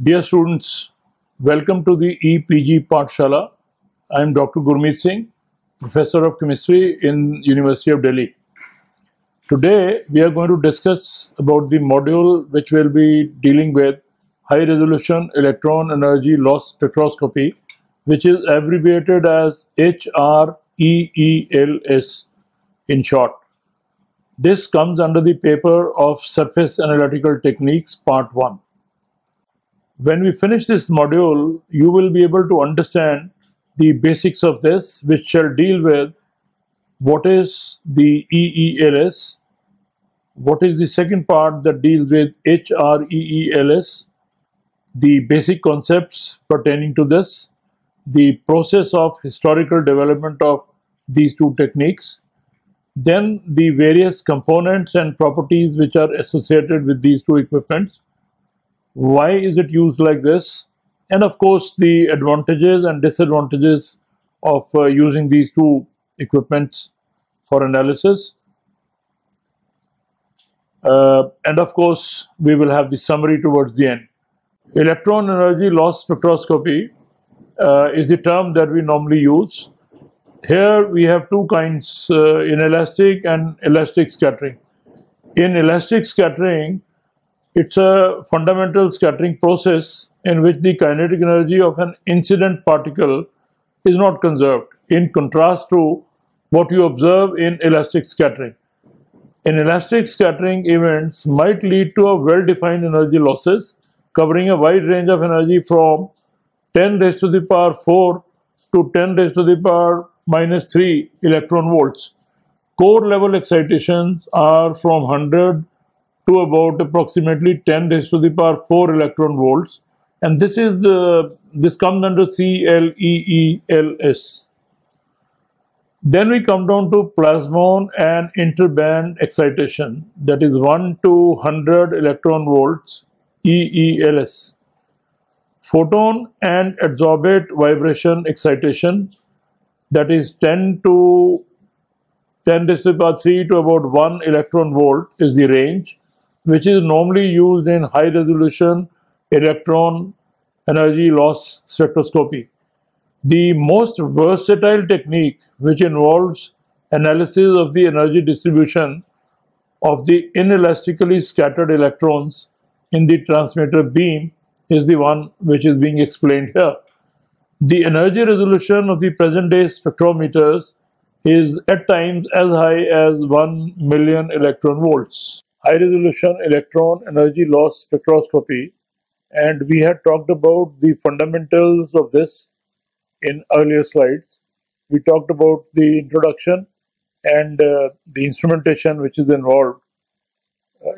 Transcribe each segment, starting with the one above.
Dear students, welcome to the EPG Pathshala. I am Dr. Gurmeet Singh, Professor of Chemistry in University of Delhi. Today we are going to discuss about the module which will be dealing with high resolution electron energy loss spectroscopy, which is abbreviated as HREELS in short. This comes under the paper of Surface Analytical Techniques Part 1. When we finish this module, you will be able to understand the basics of this, which shall deal with what is the EELS, what is the second part that deals with HREELS, the basic concepts pertaining to this, the process of historical development of these two techniques, then the various components and properties which are associated with these two equipments. Why is it used like this? And of course, the advantages and disadvantages of using these two equipments for analysis. And of course, we will have the summary towards the end. Electron energy loss spectroscopy is the term that we normally use. Here we have two kinds, inelastic and elastic scattering. In elastic scattering, it's a fundamental scattering process in which the kinetic energy of an incident particle is not conserved, in contrast to what you observe in elastic scattering. In elastic scattering, events might lead to a well-defined energy losses covering a wide range of energy from 10 raised to the power 4 to 10 raised to the power minus 3 electron volts. Core level excitations are from 100 to about approximately 10 raised to the power 4 electron volts, and this comes under CLEELS. Then we come down to plasmon and interband excitation, that is 1 to 100 electron volts, EELS. Photon and adsorbate vibration excitation, that is 10 to 10 raised to the power 3 to about 1 electron volt is the range, which is normally used in high resolution electron energy loss spectroscopy. The most versatile technique, which involves analysis of the energy distribution of the inelastically scattered electrons in the transmitter beam, is the one which is being explained here. The energy resolution of the present day spectrometers is at times as high as 1 million electron volts. High resolution electron energy loss spectroscopy, and we had talked about the fundamentals of this in earlier slides. We talked about the introduction and the instrumentation which is involved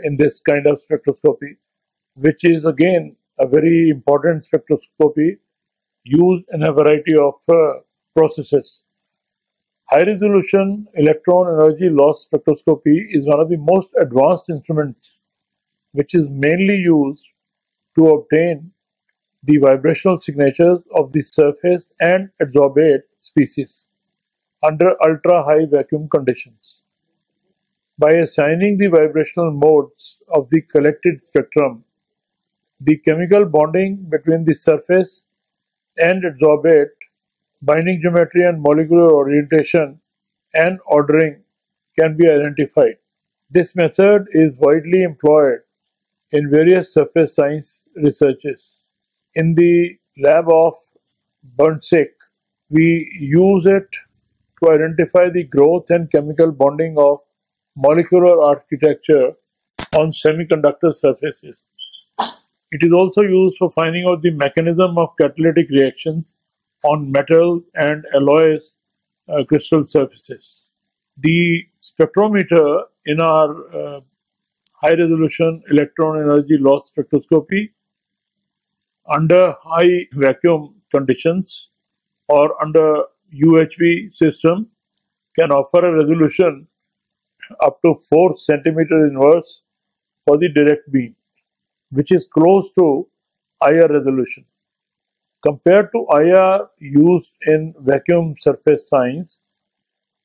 in this kind of spectroscopy, which is again a very important spectroscopy used in a variety of processes. High resolution electron energy loss spectroscopy is one of the most advanced instruments which is mainly used to obtain the vibrational signatures of the surface and adsorbate species under ultra high vacuum conditions. By assigning the vibrational modes of the collected spectrum, the chemical bonding between the surface and adsorbate, binding geometry and molecular orientation and ordering can be identified. This method is widely employed in various surface science researches. In the lab of Bernsick, we use it to identify the growth and chemical bonding of molecular architecture on semiconductor surfaces. It is also used for finding out the mechanism of catalytic reactions on metal and alloys crystal surfaces. The spectrometer in our high resolution electron energy loss spectroscopy under high vacuum conditions or under UHV system can offer a resolution up to 4 centimeter inverse for the direct beam, which is close to IR resolution. Compared to IR used in vacuum surface science,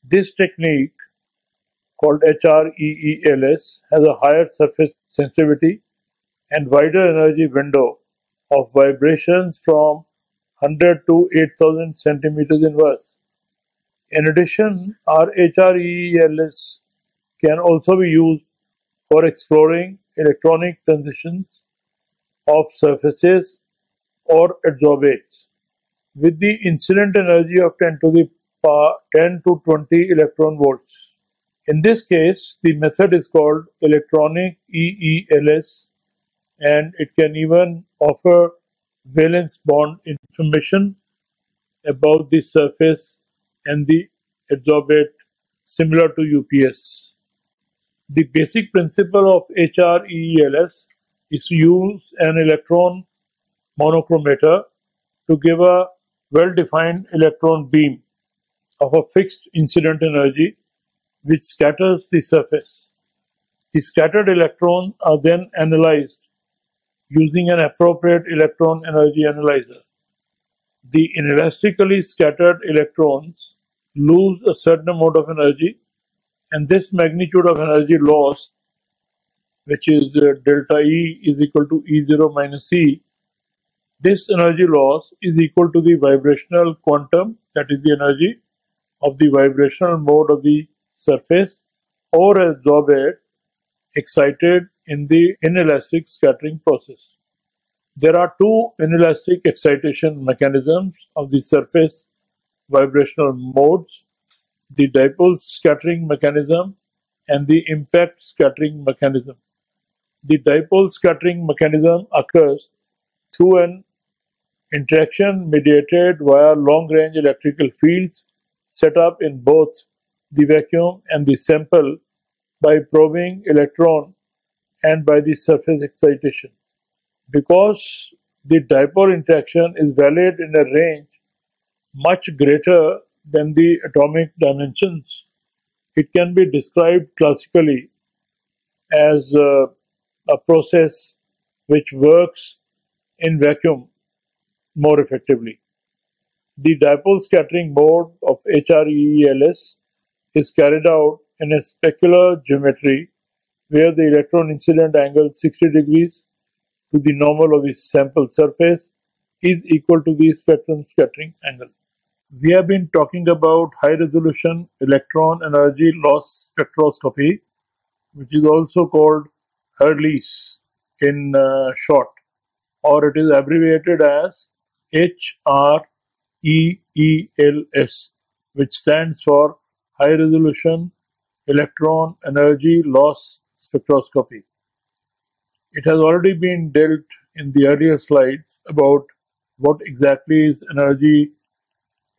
this technique called HREELS has a higher surface sensitivity and wider energy window of vibrations from 100 to 8,000 centimeters inverse. In addition, our HREELS can also be used for exploring electronic transitions of surfaces or adsorbates with the incident energy of 10 to the power 10 to 20 electron volts. In this case, the method is called electronic EELS, and it can even offer valence bond information about the surface and the adsorbate similar to UPS. The basic principle of HREELS is to use an electron monochromator to give a well-defined electron beam of a fixed incident energy which scatters the surface. The scattered electrons are then analyzed using an appropriate electron energy analyzer. The inelastically scattered electrons lose a certain amount of energy, and this magnitude of energy lost, which is delta E is equal to E0 minus E, this energy loss is equal to the vibrational quantum, that is the energy of the vibrational mode of the surface or adsorbate excited in the inelastic scattering process. There are two inelastic excitation mechanisms of the surface vibrational modes: the dipole scattering mechanism and the impact scattering mechanism. The dipole scattering mechanism occurs through an interaction mediated via long-range electrical fields set up in both the vacuum and the sample by probing electron and by the surface excitation. Because the dipole interaction is valid in a range much greater than the atomic dimensions, it can be described classically as a process which works in vacuum more effectively. The dipole scattering mode of HREELS is carried out in a specular geometry where the electron incident angle 60 degrees to the normal of the sample surface is equal to the spectrum scattering angle. We have been talking about high resolution electron energy loss spectroscopy, which is also called HREELS in short, or it is abbreviated as HREELS, which stands for High Resolution Electron Energy Loss Spectroscopy. It has already been dealt in the earlier slides about what exactly is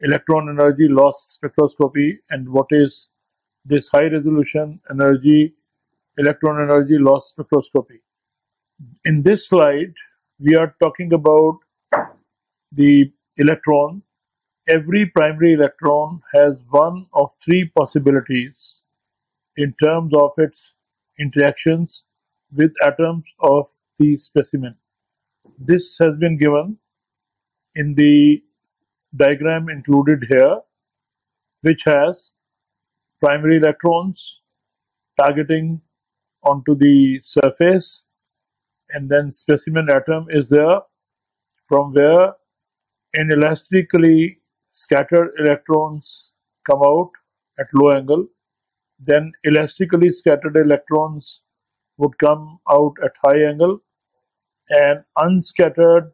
electron energy loss spectroscopy and what is this high resolution electron energy loss spectroscopy. In this slide, we are talking about the electron. Every primary electron has one of three possibilities in terms of its interactions with atoms of the specimen. This has been given in the diagram included here, which has primary electrons targeting onto the surface, and then specimen atom is there from where inelastically scattered electrons come out at low angle. Then elastically scattered electrons would come out at high angle, and unscattered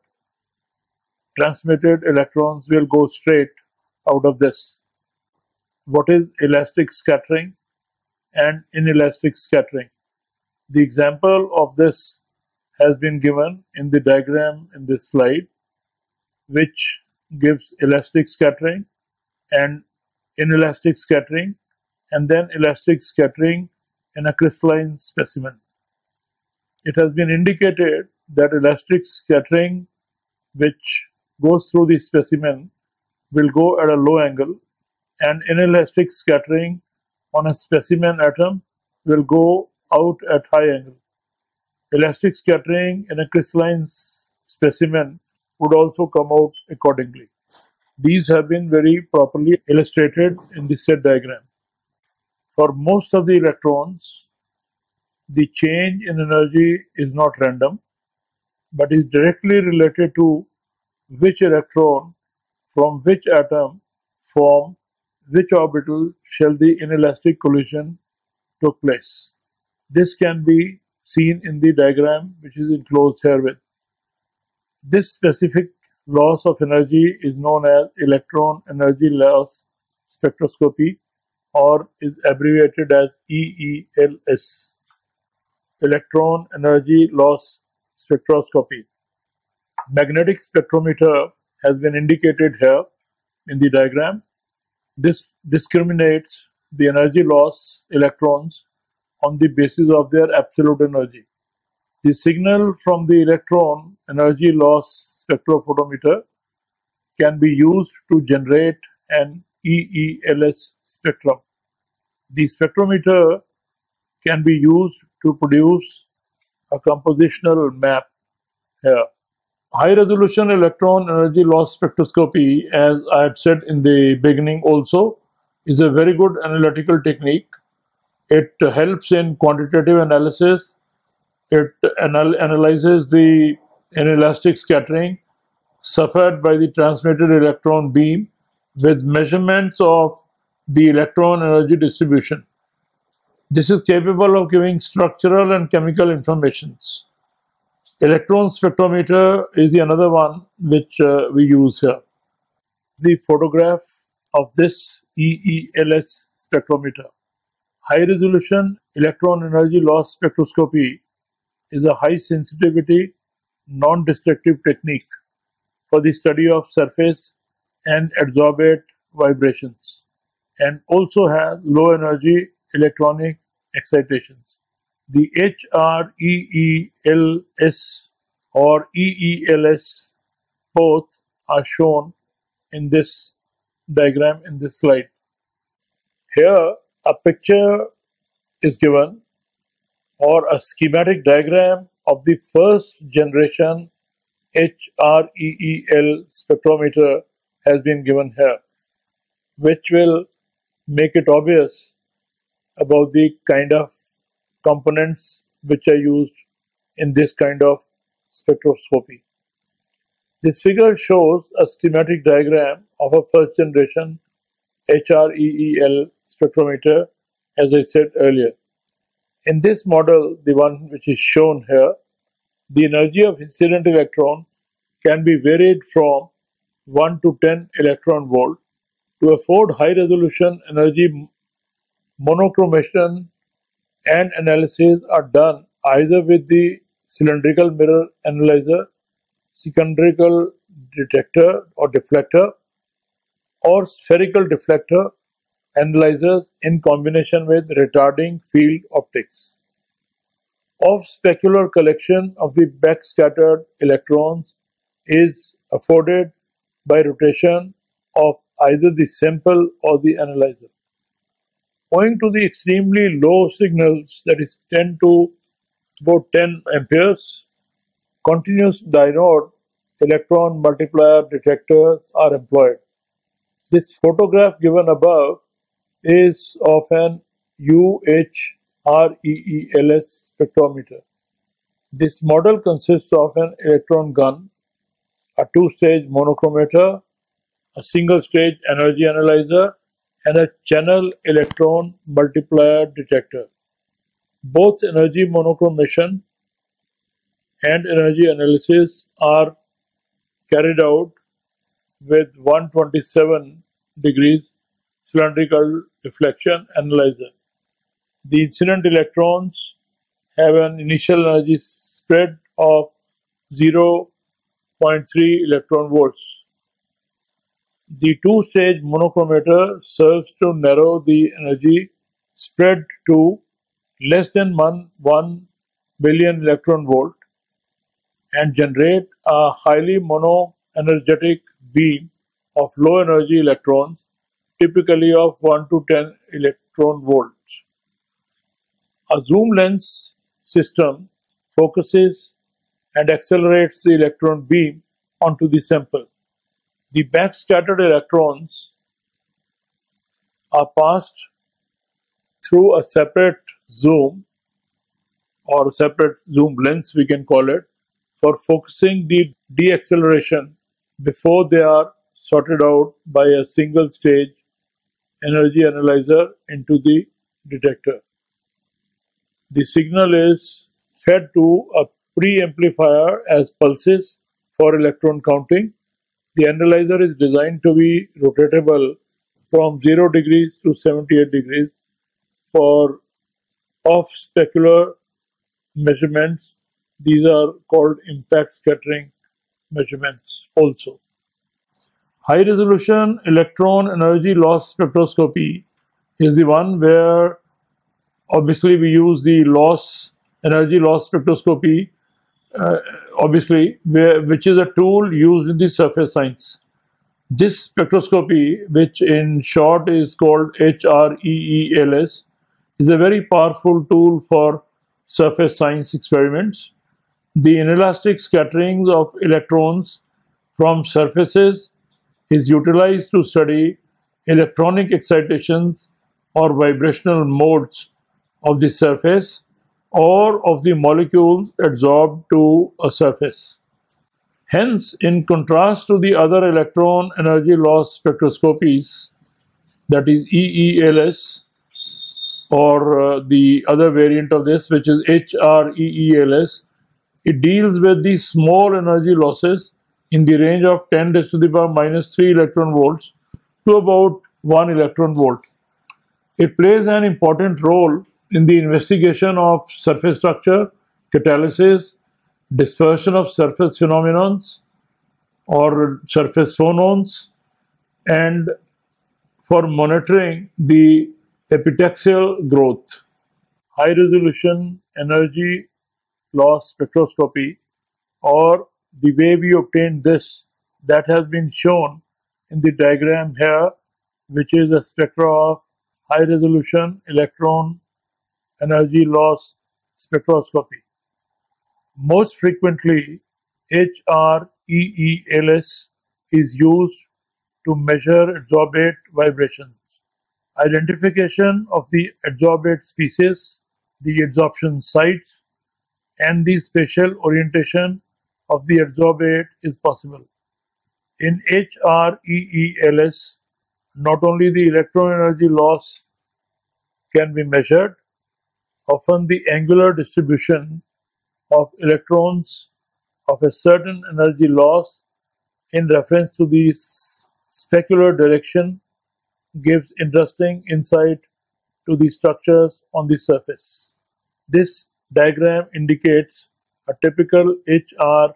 transmitted electrons will go straight out of this. What is elastic scattering and inelastic scattering? The example of this has been given in the diagram in this slide, which gives elastic scattering and inelastic scattering, and then elastic scattering in a crystalline specimen. It has been indicated that elastic scattering, which goes through the specimen, will go at a low angle, and inelastic scattering on a specimen atom will go out at high angle. Elastic scattering in a crystalline specimen would also come out accordingly. These have been very properly illustrated in the set diagram. For most of the electrons, the change in energy is not random. but is directly related to which electron from which atom form which orbital shall the inelastic collision took place. This can be seen in the diagram which is enclosed herewith. This specific loss of energy is known as electron energy loss spectroscopy, or is abbreviated as EELS, electron energy loss spectroscopy. Magnetic spectrometer has been indicated here in the diagram. This discriminates the energy loss electrons on the basis of their absolute energy. The signal from the electron energy loss spectrophotometer can be used to generate an EELS spectrum. The spectrometer can be used to produce a compositional map here. High resolution electron energy loss spectroscopy, as I had said in the beginning also, is a very good analytical technique. It helps in quantitative analysis. It analyzes the inelastic scattering suffered by the transmitted electron beam with measurements of the electron energy distribution. This is capable of giving structural and chemical informations. Electron spectrometer is the another one which we use here. The photograph of this EELS spectrometer. High resolution electron energy loss spectroscopy is a high sensitivity, non-destructive technique for the study of surface and adsorbate vibrations, and also has low energy electronic excitations. The HREELS or EELS both are shown in this diagram in this slide. Here a picture is given, or a schematic diagram of the first generation HREEL spectrometer has been given here, which will make it obvious about the kind of components which are used in this kind of spectroscopy. This figure shows a schematic diagram of a first generation HREEL spectrometer, as I said earlier. In this model, the one which is shown here, the energy of incident electron can be varied from 1 to 10 electron volt. To afford high resolution energy, monochromation and analysis are done either with the cylindrical mirror analyzer, cylindrical detector or deflector, or spherical deflector analyzers in combination with retarding field optics. Off-specular collection of the backscattered electrons is afforded by rotation of either the sample or the analyzer. Owing to the extremely low signals, that is 10 to about 10 amperes, continuous diode electron multiplier detectors are employed. This photograph given above is of an UHREELS spectrometer. This model consists of an electron gun, a two-stage monochromator, a single-stage energy analyzer, and a channel electron multiplier detector. Both energy monochromation and energy analysis are carried out with 127 degrees cylindrical deflection analyzer. The incident electrons have an initial energy spread of 0.3 electron volts. The two-stage monochromator serves to narrow the energy spread to less than 1 billion electron volt and generate a highly monoenergetic beam of low energy electrons, typically of 1 to 10 electron volts. A zoom lens system focuses and accelerates the electron beam onto the sample. The backscattered electrons are passed through a separate zoom or separate zoom lens, we can call it, for focusing the deacceleration before they are sorted out by a single stage energy analyzer into the detector. The signal is fed to a preamplifier as pulses for electron counting. The analyzer is designed to be rotatable from 0 degrees to 78 degrees for off-specular measurements. These are called impact scattering measurements also. High resolution electron energy loss spectroscopy is the one where obviously we use the energy loss spectroscopy, which is a tool used in the surface science. This spectroscopy, which in short is called HREELS, is a very powerful tool for surface science experiments. The inelastic scatterings of electrons from surfaces is utilized to study electronic excitations or vibrational modes of the surface or of the molecules adsorbed to a surface. Hence, in contrast to the other electron energy loss spectroscopies, that is EELS, or the other variant of this, which is HREELS, it deals with the small energy losses in the range of 10 to the power minus 3 electron volts to about 1 electron volt. It plays an important role in the investigation of surface structure, catalysis, dispersion of surface phenomena or surface phonons, and for monitoring the epitaxial growth. High resolution energy loss spectroscopy, or the way we obtained this, that has been shown in the diagram here, which is a spectra of high resolution electron energy loss spectroscopy. Most frequently, HREELS is used to measure adsorbate vibrations. Identification of the adsorbate species, the adsorption sites, and the spatial orientation of the adsorbate is possible. In HREELS, not only the electron energy loss can be measured, often the angular distribution of electrons of a certain energy loss in reference to the specular direction gives interesting insight to the structures on the surface. This diagram indicates a typical HRELS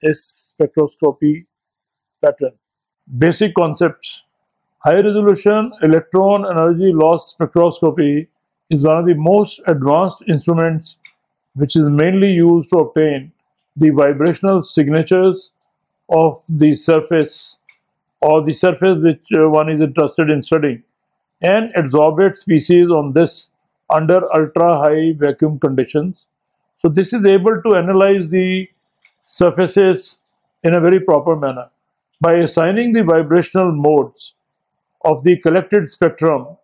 spectroscopy pattern. Basic concepts. High resolution electron energy loss spectroscopy is one of the most advanced instruments which is mainly used to obtain the vibrational signatures of the surface or the surface which one is interested in studying, and adsorbate species on this under ultra high vacuum conditions. So this is able to analyze the surfaces in a very proper manner. By assigning the vibrational modes of the collected spectrum,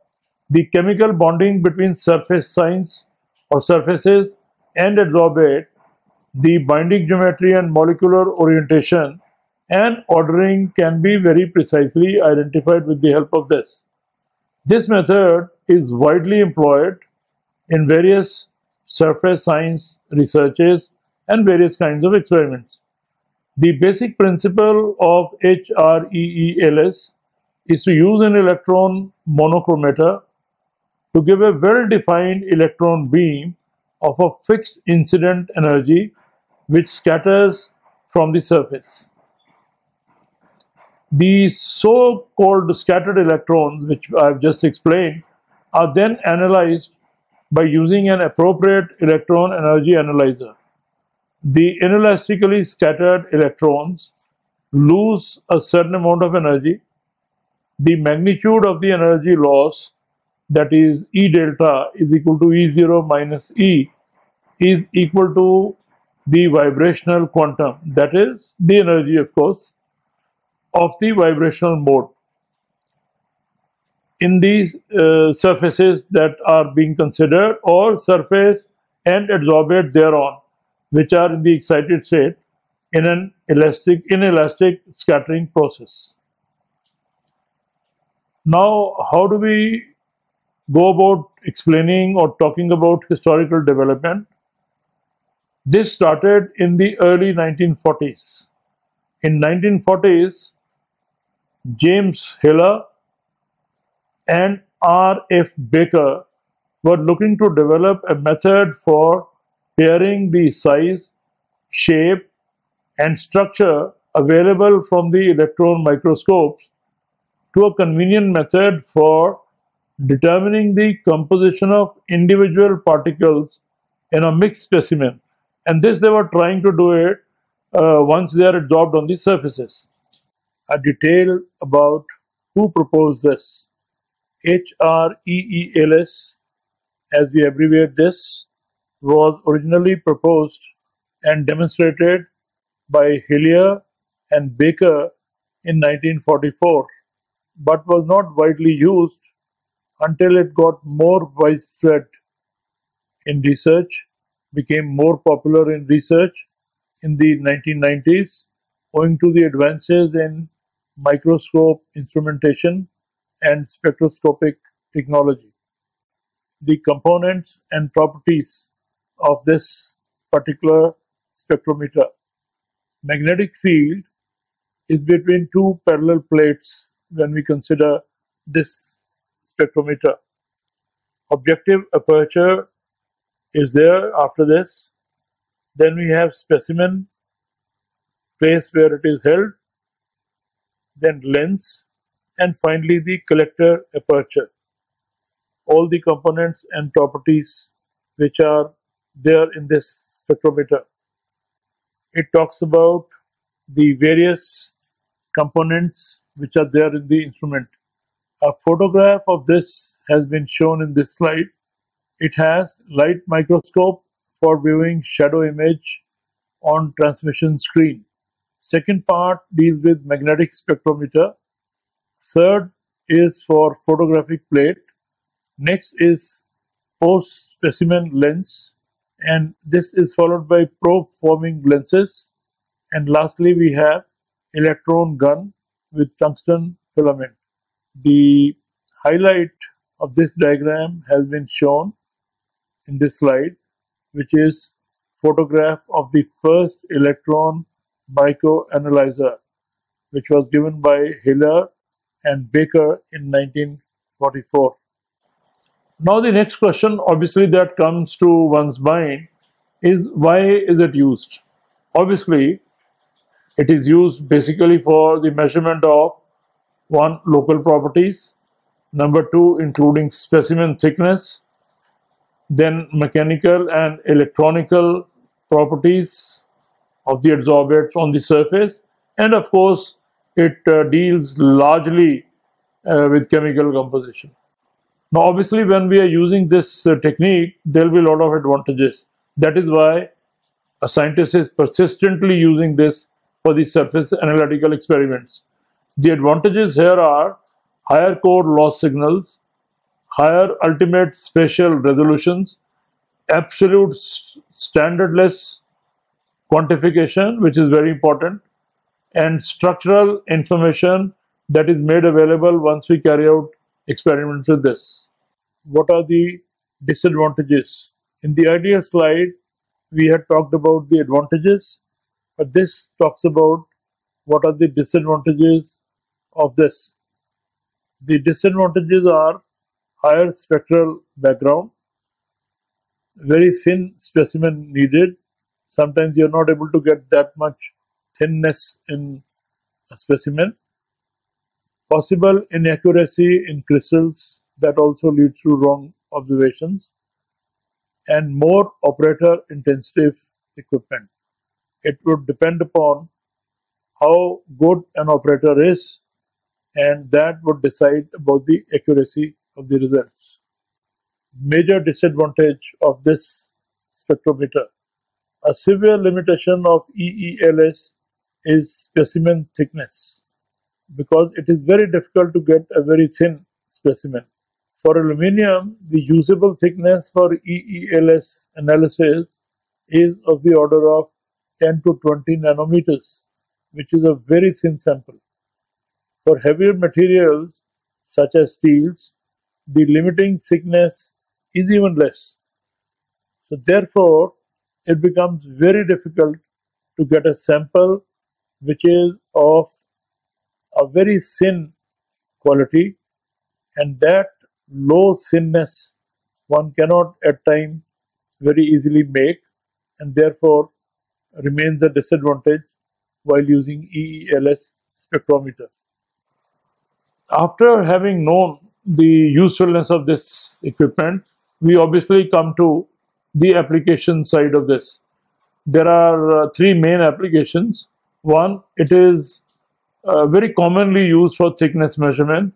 the chemical bonding between surface signs or surfaces and adsorbate, the binding geometry and molecular orientation and ordering can be very precisely identified with the help of this. This method is widely employed in various surface science researches and various kinds of experiments. The basic principle of HREELS is to use an electron monochromator to give a well-defined electron beam of a fixed incident energy which scatters from the surface. The so-called scattered electrons, which I've just explained, are then analyzed by using an appropriate electron energy analyzer. The inelastically scattered electrons lose a certain amount of energy. The magnitude of the energy loss, that is E delta, is equal to E0 minus E, is equal to the vibrational quantum, that is the energy, of course, of the vibrational mode in these surfaces that are being considered, or surface and adsorbate thereon. which are in the excited state in an inelastic scattering process. Now, how do we go about explaining or talking about historical development? This started in the early 1940s. In 1940s, James Hiller and R.F. Baker were looking to develop a method for pairing the size, shape, and structure available from the electron microscopes to a convenient method for determining the composition of individual particles in a mixed specimen. And this they were trying to do it once they are absorbed on the surfaces. A detail about who proposed this. HREELS, as we abbreviate this, was originally proposed and demonstrated by Hillier and Baker in 1944, but was not widely used until it got more widespread in research, became more popular in research in the 1990s owing to the advances in microscope instrumentation and spectroscopic technology. The components and properties of this particular spectrometer. Magnetic field is between two parallel plates when we consider this spectrometer. Objective aperture is there after this. Then we have specimen, place where it is held, then lens, and finally the collector aperture. All the components and properties which are there in this spectrometer. It talks about the various components which are there in the instrument. A photograph of this has been shown in this slide. It has light microscope for viewing shadow image on transmission screen. Second part deals with magnetic spectrometer. Third is for photographic plate. Next is post specimen lens, and this is followed by probe forming lenses. And lastly, we have electron gun with tungsten filament. The highlight of this diagram has been shown in this slide, which is photograph of the first electron microanalyzer, which was given by Hiller and Baker in 1944. Now the next question obviously that comes to one's mind is, why is it used? Obviously, it is used basically for the measurement of one, local properties, number two, including specimen thickness, then mechanical and electronical properties of the adsorbents on the surface, and of course it deals largely with chemical composition. Now obviously when we are using this technique, there will be a lot of advantages. That is why a scientist is persistently using this for the surface analytical experiments. The advantages here are higher core loss signals, higher ultimate spatial resolutions, absolute standardless quantification, which is very important, and structural information that is made available once we carry out experiments with this. What are the disadvantages? In the earlier slide, we had talked about the advantages, but this talks about what are the disadvantages of this. The disadvantages are higher spectral background, very thin specimen needed. Sometimes you are not able to get that much thinness in a specimen. Possible inaccuracy in crystals that also leads to wrong observations, and more operator intensive equipment. It would depend upon how good an operator is, and that would decide about the accuracy of the results. Major disadvantage of this spectrometer. A severe limitation of EELS is specimen thickness, because it is very difficult to get a very thin specimen. For aluminium, the usable thickness for EELS analysis is of the order of 10 to 20 nanometers, which is a very thin sample. For heavier materials such as steels, the limiting thickness is even less. So therefore, it becomes very difficult to get a sample which is of a very thin quality, and that low thinness one cannot at times very easily make, and therefore remains a disadvantage while using EELS spectrometer. After having known the usefulness of this equipment, we obviously come to the application side of this. There are three main applications. One, it is very commonly used for thickness measurement.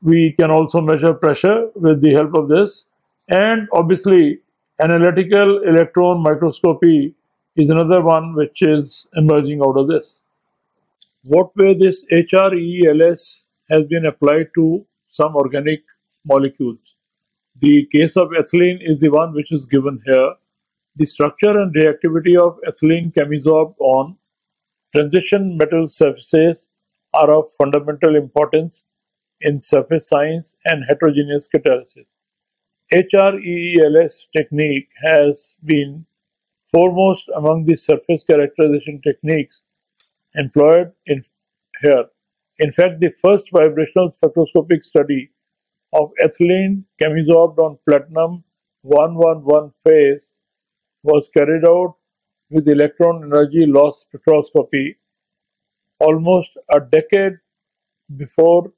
We can also measure pressure with the help of this. And obviously, analytical electron microscopy is another one which is emerging out of this. What way this HREELS has been applied to some organic molecules. The case of ethylene is the one which is given here. The structure and reactivity of ethylene chemisorbed on transition metal surfaces are of fundamental importance in surface science and heterogeneous catalysis. HREELS technique has been foremost among the surface characterization techniques employed here. In fact, the first vibrational spectroscopic study of ethylene chemisorbed on platinum 111 phase was carried out with electron energy loss spectroscopy almost a decade before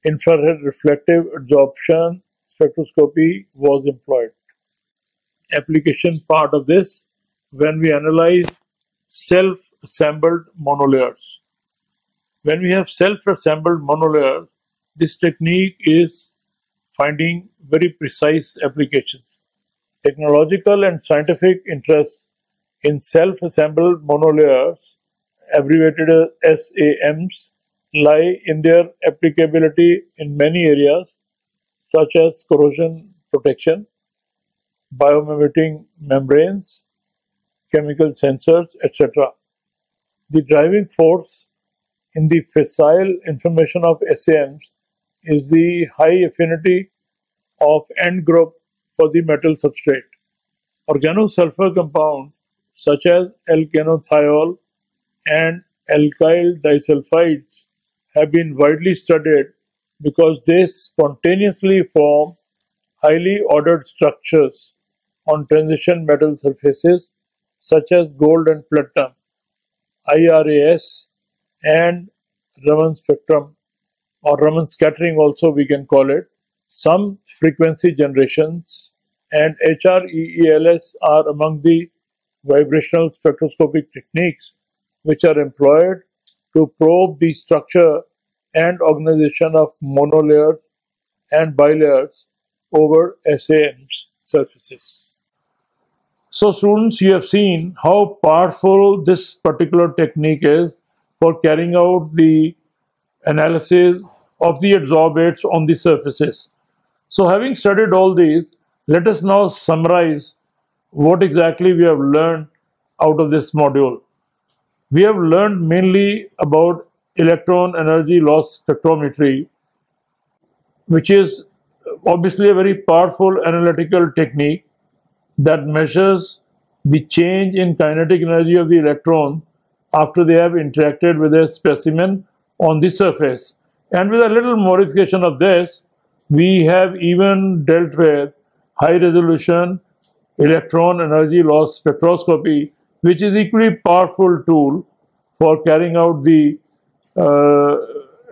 infrared reflective absorption spectroscopy was employed. Application part of this, when we analyze self-assembled monolayers. When we have self-assembled monolayers, this technique is finding very precise applications. Technological and scientific interests in self-assembled monolayers, abbreviated as SAMs, lie in their applicability in many areas such as corrosion protection, biomimetic membranes, chemical sensors, etc. The driving force in the facile information of SAMs is the high affinity of end group for the metal substrate. Organosulfur compounds such as alkanothiol and alkyl disulfides have been widely studied because they spontaneously form highly ordered structures on transition metal surfaces such as gold and platinum, IRAS, and Raman spectrum, or Raman scattering also we can call it. Some frequency generations and HREELS are among the vibrational spectroscopic techniques which are employed to probe the structure and organization of monolayers and bilayers over SAM's surfaces. So students, you have seen how powerful this particular technique is for carrying out the analysis of the adsorbates on the surfaces. So having studied all these, let us now summarize what exactly we have learned out of this module. We have learned mainly about electron energy loss spectrometry, which is obviously a very powerful analytical technique that measures the change in kinetic energy of the electron after they have interacted with a specimen on the surface. And with a little modification of this, we have even dealt with high resolution electron energy loss spectroscopy, which is equally powerful tool for carrying out the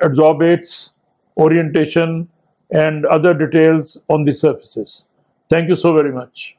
adsorbates, orientation, and other details on the surfaces. Thank you so very much.